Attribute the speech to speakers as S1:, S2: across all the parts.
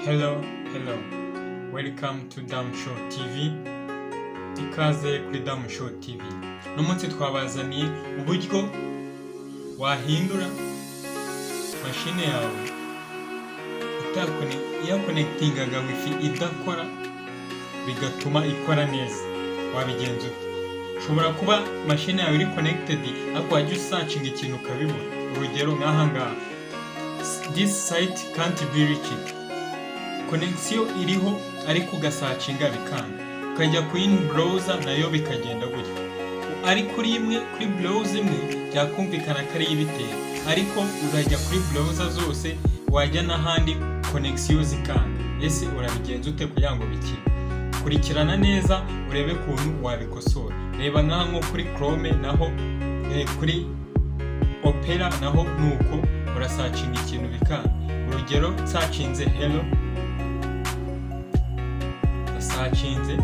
S1: Hello, welcome to Dam Show TV. Ikaze kuri Dam Show TV. No munsi twabazaniye uburyo wahindura machine yawe ya connectingaga wifi idakora bigatuma ikora neza. Wabigenza ute? Ushobora kuba machine yawe iri connected ariko wajya searching ikintu ukabibura. Urugero nk'aha ngaha, this site can't be reached. Connection iriho ariko ugasacinga bikanga, ukajya ku in browser nayo bikagenda gutyo. Ari kuri imwe kuri browser imwe byakumvikana kari ibitera, ariko uzajya kuri browser zose wajya n'ahandi connection zikanga. Ese urabigenza ute kugira ngo bikire? Kurikirana neza urebe kuntu wabikosora. Reba nko kuri Chrome naho kuri Opera naho nuko urasacinga ikintu bikanga. Urugero sacinze hello, sacinze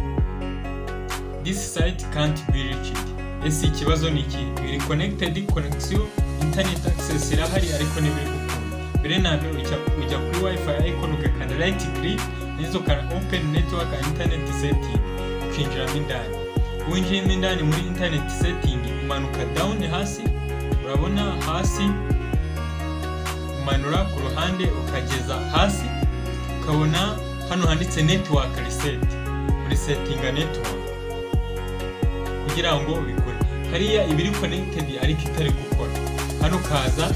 S1: this site can't be reached. Ese ikibazo ni iki? Biri connected, connection internet access irahari ariko ntibiri gukunda. Mbere nabyo ujya kuri wifi icon ugakanda right click, nizo kana open network and internet setting, ukinjira indani. Winjira indani muri internet setting, umanuka down hasi, urabona hasi, umanura ku ruhande ukageza hasi, ukabona hano handitse network resetting network kugira ngo bikore. Hariya ibiri connected ariko itari gukora. Hano kaza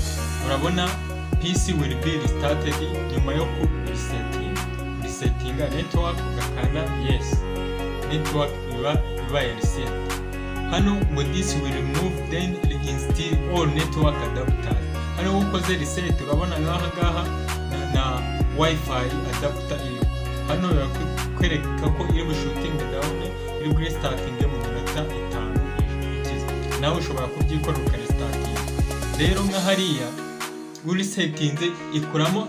S1: urabona PC will be restarted nyuma yo ku resetting network, ugakanda yes, network iba reset. Hano ngo this will remove then reinstall all network adapters. Hano ukoze reset urabona ngaha na wifi adapter iyo. Hano kwereka ko iri shooting down, iri restarting mu minota 5 ikiza. Nawe ushobora kubyikora ukarestarting. Rero nka hariya uri settinze ikuramo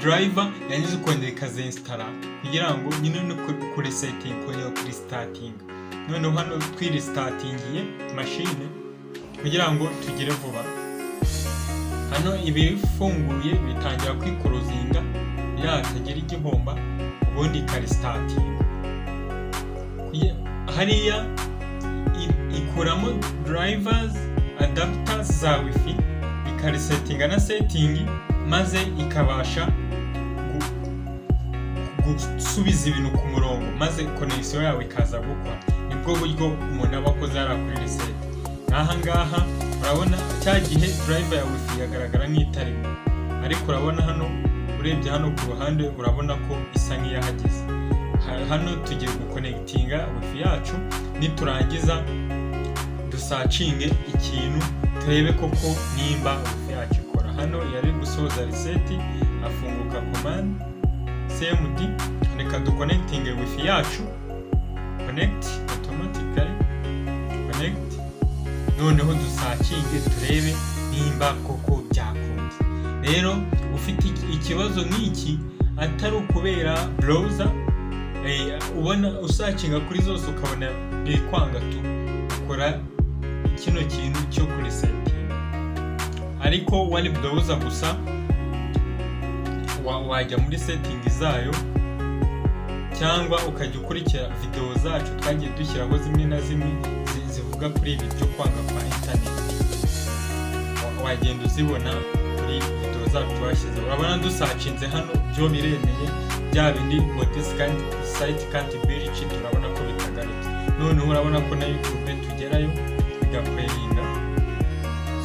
S1: driver yanyize ukongera ikazinstalla kugira ngo nyine no kuri setting kongera kuri starting. None hano twirestartingiye machine kugira ngo tugire vuba. Hano ibifunguye bitangira kwikorozinga yatagira igihomba, ubundi ikaristatinga. Hariya ikuramo drivers adapters za wifi, ikarisettinga na setting, maze ikabasha gusubiza ibintu ku murongo, maze connection yawe ikaza gukora. Nibwo buryo umuntu aba akoze ara kuri reset. Aha ngaha urabona cya gihe driver ya wifi yagaragara nk'itarimo, ariko urabona hano urebye hano ku ruhande urabona ko isa nk'iyahageze. Hano tugiye guconnectinga wifi yacu, niturangiza dusacinge ikintu turebe koko nimba wifi yacu ikora. Hano yari gusoza reset, afunguka command cmd, reka duconnectinge wifi yacu, connect automatically, connect. Noneho dusacinge turebe nimba koko byakunze. Rero ufite ikibazo nk'iki atari ukubera browser ubona usacinga kuri zose ukabona bikwanga tu, ukora kino kintu cyo kuri setting. Ariko wari browser gusa wajya muri setting zayo, cyangwa ukajya ukurikira video zacu twagiye dushyiraho zimwe na zimwe zivuga kuri ibi byo kwanga kwa internet. Wagenda uzibona kuri video zacu twashyize. Urabona dusacinze hano byo biremeye, bya bindi ngo this site can't be reached, urabona ko bitagarutse. None urabona ko na YouTube tugerayo bigakweringa.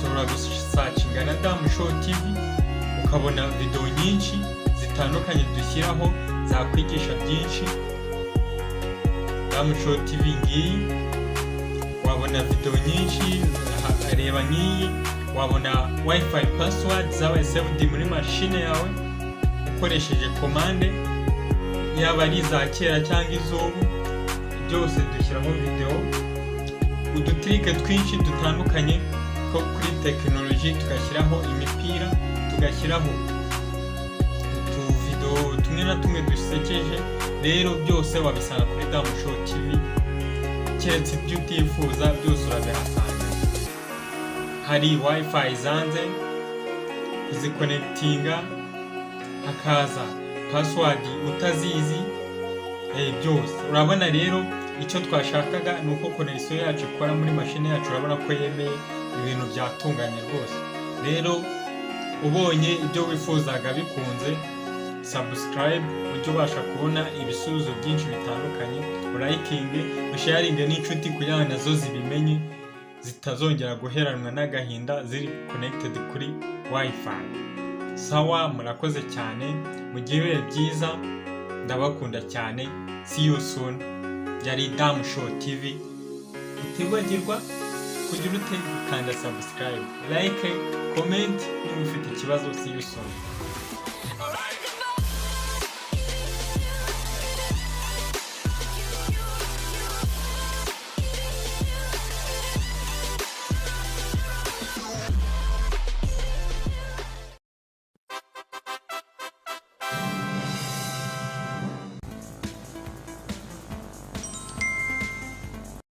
S1: So uragusacinga na Dam Show TV ukabona video nyinshi zitandukanye dushyiraho zakwigisha byinshi. Dam Show TV ngiyi, wabona video nyinshi, reba ngiyi, wabona wifi password zawe saved muri machine yawe ukoresheje commande, yaba ari za kera cyangwa izubu, byose dushyiramo video. Udutrike twinshi dutandukanye ko kuri technology, tugashyiraho imipira, tugashyiraho utu video uduvideo tumwe na tumwe dusekeje, rero byose wabisanga kuri Damu Show TV. Keretse ibyo utifuza byose urabihasanga. Hari wifi zanze kuzikonekitinga, hakaza password utazizi, byose urabona. Rero icyo twashakaga ni uko connection yacu ikora muri machine yacu, urabona ko yemeye, ibintu byatunganye rwose. Rero ubonye ibyo wifuzaga bikunze, subscribe ujye ubasha kubona ibisubizo byinshi bitandukanye, urayikinge, usharinge n'inshuti kugira ngo nazo zibimenye, zitazongera guheranwa n'agahinda ziri connected kuri wifi. Sawa, murakoze cyane, mugire byiza, ndabakunda cyane. See you soon. Yari Damu Show TV. Utibagirwa kugira ukanda subscribe, like, comment niba ufite ikibazo. See you soon.